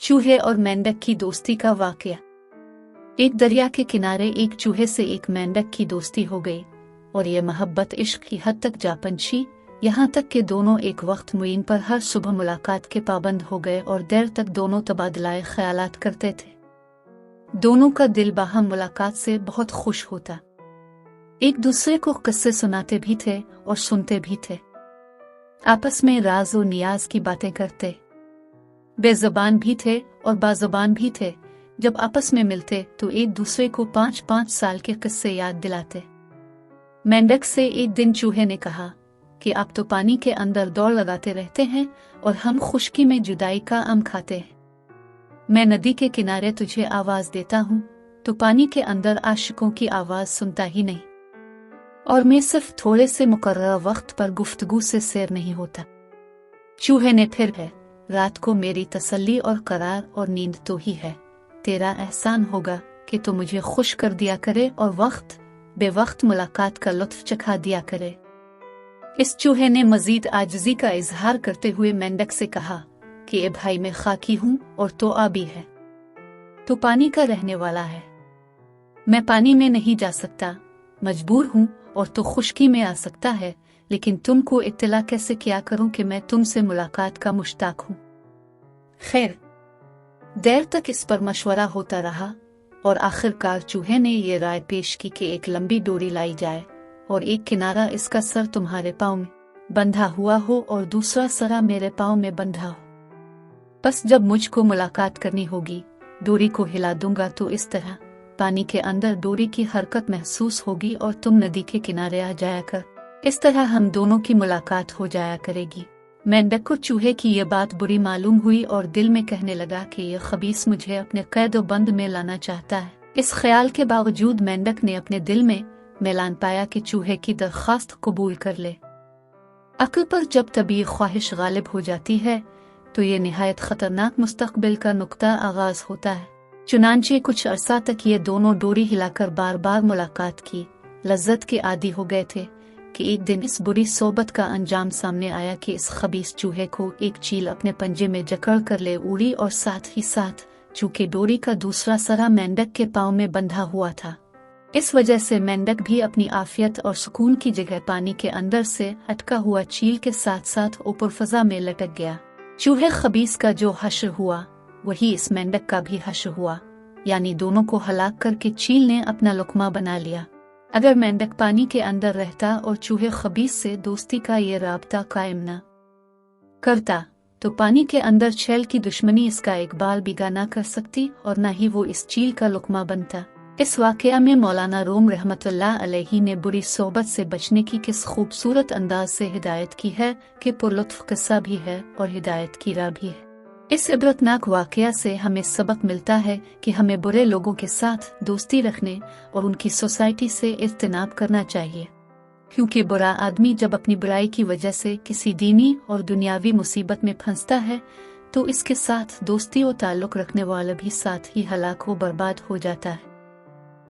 चूहे और मेंढक की दोस्ती का वाकया। एक दरिया के किनारे एक चूहे से एक मेंढक की दोस्ती हो गई और ये मोहब्बत इश्क की हद तक जा पहुंची, यहाँ तक कि दोनों एक वक्त मुईन पर हर सुबह मुलाकात के पाबंद हो गए और देर तक दोनों तबादलाए ख्यालात करते थे। दोनों का दिल बाहम मुलाकात से बहुत खुश होता, एक दूसरे को किस्से सुनाते भी थे और सुनते भी थे, आपस में राज और नियाज की बातें करते, बेज़बान भी थे और बाज़बान भी थे। जब आपस में मिलते तो एक दूसरे को 5-5 साल के किस्से याद दिलाते। मेंढक से एक दिन चूहे ने कहा कि आप तो पानी के अंदर दौड़ लगाते रहते हैं और हम खुश्की में जुदाई का आम खाते हैं। मैं नदी के किनारे तुझे आवाज देता हूँ तो पानी के अंदर आशिकों की आवाज सुनता ही नहीं, और मैं सिर्फ थोड़े से मुकर्रर वक्त पर गुफ्तगू से सैर नहीं होता। चूहे ने फिर है, रात को मेरी तसल्ली और करार और नींद तो ही है, तेरा एहसान होगा कि तू मुझे खुश कर दिया करे और वक्त बेवक्त मुलाकात का लुत्फ चखा दिया करे। इस चूहे ने मजीद आजिज़ी का इजहार करते हुए मेंढक से कहा कि ए भाई, मैं खाकी हूँ और तो आबी है, तो पानी का रहने वाला है, मैं पानी में नहीं जा सकता, मजबूर हूँ और तो खुश्की में आ सकता है, लेकिन तुमको इत्तला कैसे किया करूं कि मैं तुमसे मुलाकात का मुश्ताक हूं। खैर, देर तक इस पर मशवरा होता रहा और आखिरकार चूहे ने ये राय पेश की कि एक लंबी डोरी लाई जाए और एक किनारा इसका सर तुम्हारे पाँव में बंधा हुआ हो और दूसरा सरा मेरे पाँव में बंधा हो। बस जब मुझको मुलाकात करनी होगी, डोरी को हिला दूंगा तो इस तरह पानी के अंदर डोरी की हरकत महसूस होगी और तुम नदी के किनारे आ जाया कर, इस तरह हम दोनों की मुलाकात हो जाया करेगी। मेंढक को चूहे की ये बात बुरी मालूम हुई और दिल में कहने लगा कि यह खबीस मुझे अपने कैद और बंद में लाना चाहता है। इस ख्याल के बावजूद मेंढक ने अपने दिल में मिलान पाया कि चूहे की दरख्वास्त कबूल कर ले। अक्ल पर जब तभी ख्वाहिश गालिब हो जाती है तो ये निहायत खतरनाक मुस्तकबिल का नुक्ता आगाज होता है। चुनांचे कुछ अरसा तक ये दोनों डोरी हिलाकर बार बार मुलाकात की लज्जत के आदी हो गए थे कि एक दिन इस बुरी सोबत का अंजाम सामने आया कि इस खबीस चूहे को एक चील अपने पंजे में जकड़ कर ले उड़ी और साथ ही साथ चूंकि डोरी का दूसरा सरा मेंढक के पाँव में बंधा हुआ था, इस वजह से मेंढक भी अपनी आफियत और सुकून की जगह पानी के अंदर से अटका हुआ चील के साथ साथ ऊपर फजा में लटक गया। चूहे खबीस का जो हश्र हुआ वही इस मेंढक का भी हश्र हुआ, यानी दोनों को हलाक करके चील ने अपना लुकमा बना लिया। अगर मेंढक पानी के अंदर रहता और चूहे खबीस से दोस्ती का ये राब्ता कायम न करता तो पानी के अंदर छैल की दुश्मनी इसका इकबाल बिगा ना कर सकती और न ही वो इस चील का लुकमा बनता। इस वाकया में मौलाना रूम रहमतुल्लाह अलैही ने बुरी सोबत से बचने की किस खूबसूरत अंदाज से हिदायत की है कि पुरलुत्फ किस्सा भी है और हिदायत की राह भी है। इस इबरतनाक वाकया से हमें सबक मिलता है कि हमें बुरे लोगों के साथ दोस्ती रखने और उनकी सोसाइटी से इज्तनाब करना चाहिए, क्योंकि बुरा आदमी जब अपनी बुराई की वजह से किसी दीनी और दुनियावी मुसीबत में फंसता है तो इसके साथ दोस्ती और ताल्लुक़ रखने वाला भी साथ ही हलाक व बर्बाद हो जाता है।